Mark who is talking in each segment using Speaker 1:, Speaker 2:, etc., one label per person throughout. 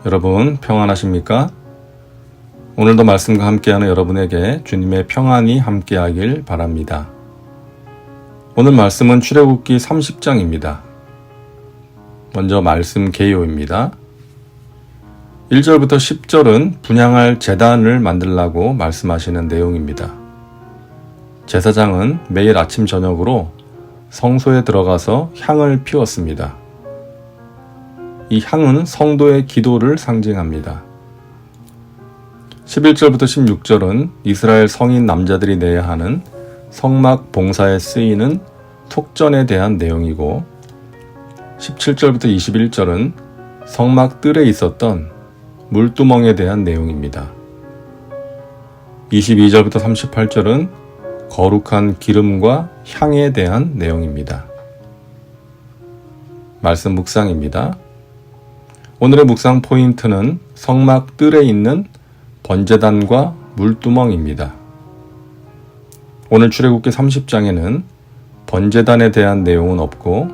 Speaker 1: 여러분 평안하십니까? 오늘도 말씀과 함께하는 여러분에게 주님의 평안이 함께하길 바랍니다. 오늘 말씀은 출애굽기 30장입니다. 먼저 말씀 개요입니다. 1절부터 10절은 분향할 제단을 만들라고 말씀하시는 내용입니다. 제사장은 매일 아침 저녁으로 성소에 들어가서 향을 피웠습니다. 이 향은 성도의 기도를 상징합니다. 11절부터 16절은 이스라엘 성인 남자들이 내야 하는 성막 봉사에 쓰이는 톡전에 대한 내용이고 17절부터 21절은 성막 뜰에 있었던 물두멍에 대한 내용입니다. 22절부터 38절은 거룩한 기름과 향에 대한 내용입니다. 말씀 묵상입니다. 오늘의 묵상 포인트는 성막 뜰에 있는 번제단과 물두멍입니다. 오늘 출애굽기 30장에는 번제단에 대한 내용은 없고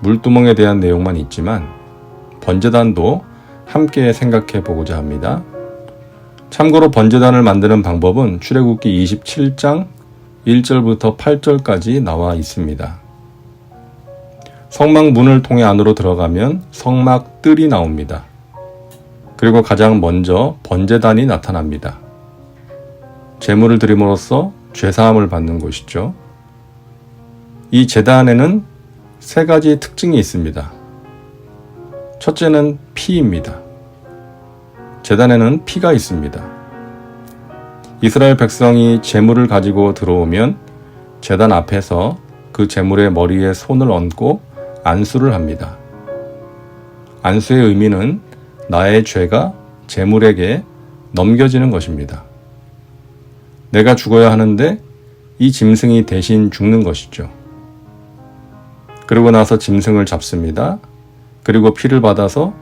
Speaker 1: 물두멍에 대한 내용만 있지만 번제단도 함께 생각해 보고자 합니다. 참고로 번제단을 만드는 방법은 출애굽기 27장 1절부터 8절까지 나와 있습니다. 성막 문을 통해 안으로 들어가면 성막 뜰이 나옵니다. 그리고 가장 먼저 번제단이 나타납니다. 제물을 드림으로써 죄사함을 받는 곳이죠. 이 제단에는 세 가지 특징이 있습니다. 첫째는 피입니다. 제단에는 피가 있습니다. 이스라엘 백성이 제물을 가지고 들어오면 제단 앞에서 그 제물의 머리에 손을 얹고 안수를 합니다. 안수의 의미는 나의 죄가 제물에게 넘겨지는 것입니다. 내가 죽어야 하는데 이 짐승이 대신 죽는 것이죠. 그리고 나서 짐승을 잡습니다. 그리고 피를 받아서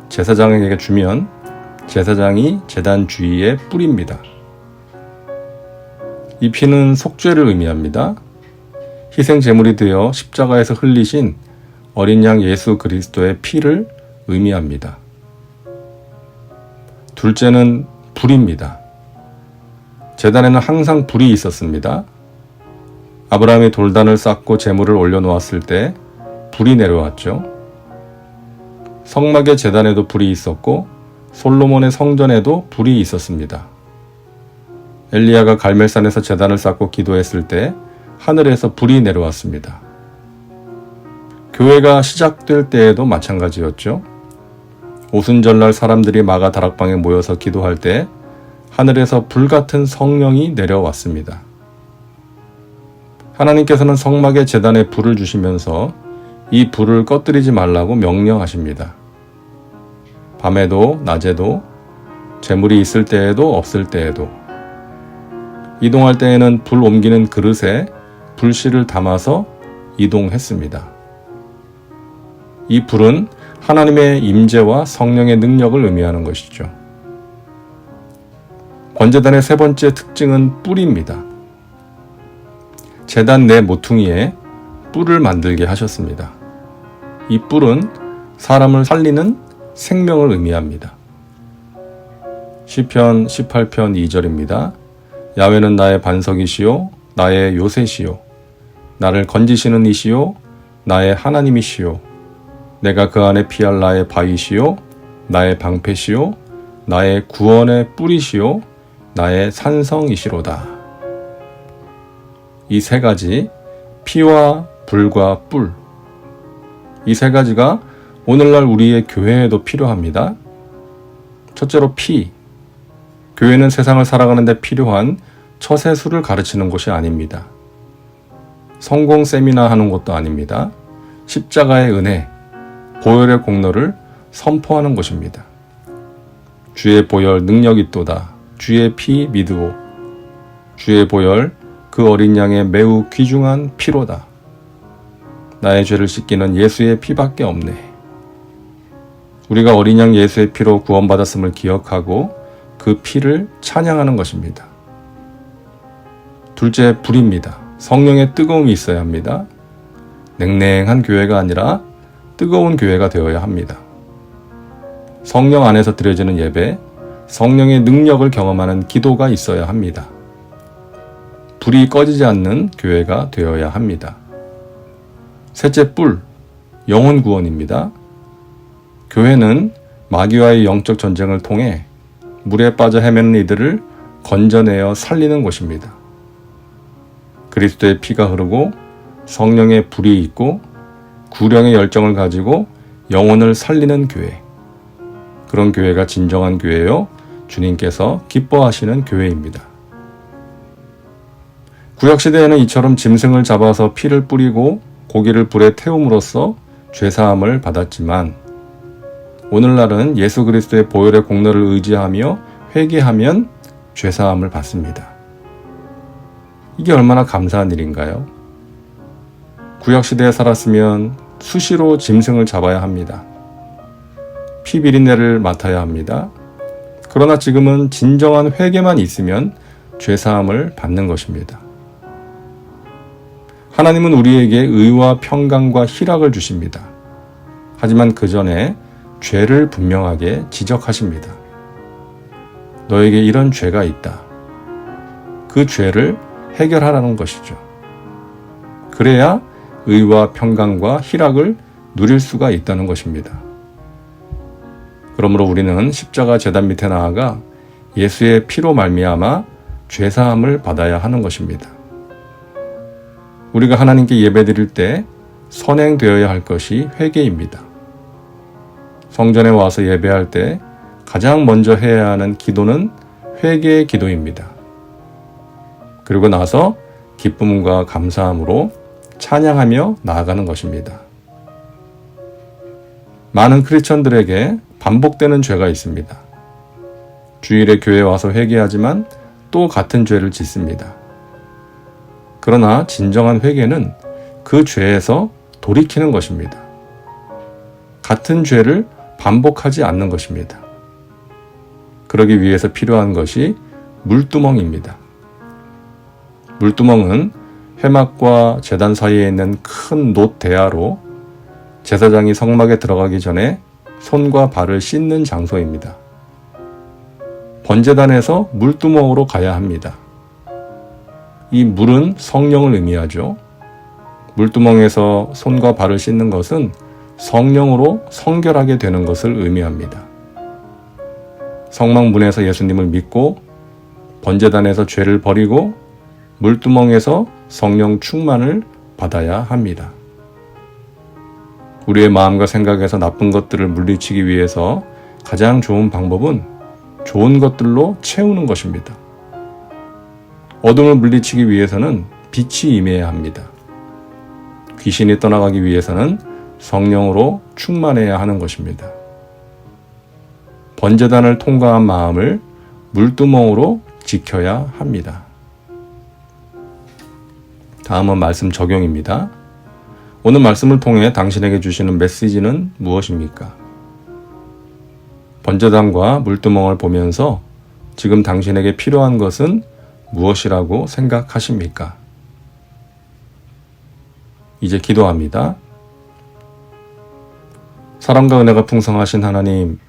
Speaker 1: 제사장에게 주면 제사장이 제단 주위에 뿌립니다. 이 피는 속죄를 의미합니다. 희생 제물이 되어 십자가에서 흘리신 어린 양 예수 그리스도의 피를 의미합니다. 둘째는 불입니다. 제단에는 항상 불이 있었습니다. 아브라함이 돌단을 쌓고 제물을 올려놓았을 때 불이 내려왔죠. 성막의 제단에도 불이 있었고 솔로몬의 성전에도 불이 있었습니다. 엘리야가 갈멜산에서 제단을 쌓고 기도했을 때 하늘에서 불이 내려왔습니다. 교회가 시작될 때에도 마찬가지였죠. 오순절날 사람들이 마가 다락방에 모여서 기도할 때 하늘에서 불같은 성령이 내려왔습니다. 하나님께서는 성막의 제단에 불을 주시면서 이 불을 꺼뜨리지 말라고 명령하십니다. 밤에도 낮에도 재물이 있을 때에도 없을 때에도 이동할 때에는 불 옮기는 그릇에 불씨를 담아서 이동했습니다. 이 불은 하나님의 임재와 성령의 능력을 의미하는 것이죠. 번제단의 세 번째 특징은 뿔입니다. 제단 내 모퉁이에 뿔을 만들게 하셨습니다. 이 뿔은 사람을 살리는 생명을 의미합니다. 시편 18편 2절입니다. 야훼는 나의 반석이시요 나의 요새시요 나를 건지시는 이시요 나의 하나님이시요 내가 그 안에 피할 나의 바위시요 나의 방패시요 나의 구원의 뿔이시요 나의 산성이시로다. 이 세 가지 피와 불과 뿔, 이 세 가지가 오늘날 우리의 교회에도 필요합니다. 첫째로 피. 교회는 세상을 살아가는 데 필요한 처세술을 가르치는 곳이 아닙니다. 성공 세미나 하는 것도 아닙니다. 십자가의 은혜, 보혈의 공로를 선포하는 곳입니다. 주의 보혈 능력이 있도다. 주의 피 믿으오. 주의 보혈 그 어린 양의 매우 귀중한 피로다. 나의 죄를 씻기는 예수의 피밖에 없네. 우리가 어린 양 예수의 피로 구원받았음을 기억하고 그 피를 찬양하는 것입니다. 둘째, 불입니다. 성령의 뜨거움이 있어야 합니다. 냉랭한 교회가 아니라 뜨거운 교회가 되어야 합니다. 성령 안에서 드려지는 예배, 성령의 능력을 경험하는 기도가 있어야 합니다. 불이 꺼지지 않는 교회가 되어야 합니다. 셋째, 뿔, 영혼 구원입니다. 교회는 마귀와의 영적 전쟁을 통해 물에 빠져 헤매는 이들을 건져내어 살리는 곳입니다. 그리스도의 피가 흐르고 성령의 불이 있고 구령의 열정을 가지고 영혼을 살리는 교회. 그런 교회가 진정한 교회요, 주님께서 기뻐하시는 교회입니다. 구약시대에는 이처럼 짐승을 잡아서 피를 뿌리고 고기를 불에 태움으로써 죄사함을 받았지만 오늘날은 예수 그리스도의 보혈의 공로를 의지하며 회개하면 죄사함을 받습니다. 이게 얼마나 감사한 일인가요? 구약시대에 살았으면 수시로 짐승을 잡아야 합니다. 피 비린내를 맡아야 합니다. 그러나 지금은 진정한 회개만 있으면 죄사함을 받는 것입니다. 하나님은 우리에게 의와 평강과 희락을 주십니다. 하지만 그 전에 죄를 분명하게 지적하십니다. 너에게 이런 죄가 있다. 그 죄를 해결하라는 것이죠. 그래야 의와 평강과 희락을 누릴 수가 있다는 것입니다. 그러므로 우리는 십자가 제단 밑에 나아가 예수의 피로 말미암아 죄사함을 받아야 하는 것입니다. 우리가 하나님께 예배드릴 때 선행되어야 할 것이 회개입니다. 성전에 와서 예배할 때 가장 먼저 해야 하는 기도는 회개의 기도입니다. 그리고 나서 기쁨과 감사함으로 찬양하며 나아가는 것입니다. 많은 크리스천들에게 반복되는 죄가 있습니다. 주일에 교회에 와서 회개하지만 또 같은 죄를 짓습니다. 그러나 진정한 회개는 그 죄에서 돌이키는 것입니다. 같은 죄를 반복하지 않는 것입니다. 그러기 위해서 필요한 것이 물두멍입니다. 물두멍은 회막과 제단 사이에 있는 큰 놋 대야로 제사장이 성막에 들어가기 전에 손과 발을 씻는 장소입니다. 번제단에서 물두멍으로 가야 합니다. 이 물은 성령을 의미하죠. 물두멍에서 손과 발을 씻는 것은 성령으로 성결하게 되는 것을 의미합니다. 성막문에서 예수님을 믿고 번제단에서 죄를 버리고 물두멍에서 성령 충만을 받아야 합니다. 우리의 마음과 생각에서 나쁜 것들을 물리치기 위해서 가장 좋은 방법은 좋은 것들로 채우는 것입니다. 어둠을 물리치기 위해서는 빛이 임해야 합니다. 귀신이 떠나가기 위해서는 성령으로 충만해야 하는 것입니다. 번제단을 통과한 마음을 물두멍으로 지켜야 합니다. 다음은 말씀 적용입니다. 오늘 말씀을 통해 당신에게 주시는 메시지는 무엇입니까? 번제단과 물두멍을 보면서 지금 당신에게 필요한 것은 무엇이라고 생각하십니까? 이제 기도합니다. 사랑과 은혜가 풍성하신 하나님,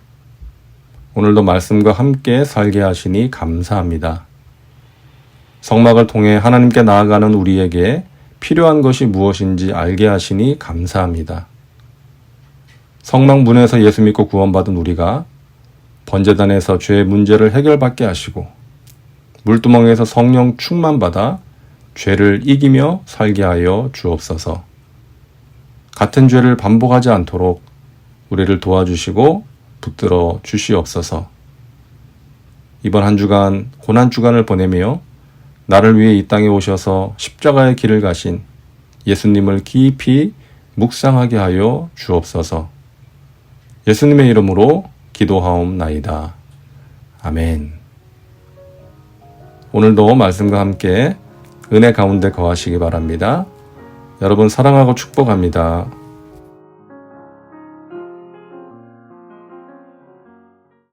Speaker 1: 오늘도 말씀과 함께 살게 하시니 감사합니다. 성막을 통해 하나님께 나아가는 우리에게 필요한 것이 무엇인지 알게 하시니 감사합니다. 성막 문에서 예수 믿고 구원받은 우리가 번제단에서 죄의 문제를 해결받게 하시고 물두멍에서 성령 충만받아 죄를 이기며 살게 하여 주옵소서. 같은 죄를 반복하지 않도록 우리를 도와주시고 붙들어 주시옵소서. 이번 한 주간 고난 주간을 보내며 나를 위해 이 땅에 오셔서 십자가의 길을 가신 예수님을 깊이 묵상하게 하여 주옵소서. 예수님의 이름으로 기도하옵나이다. 아멘. 오늘도 말씀과 함께 은혜 가운데 거하시기 바랍니다. 여러분 사랑하고 축복합니다.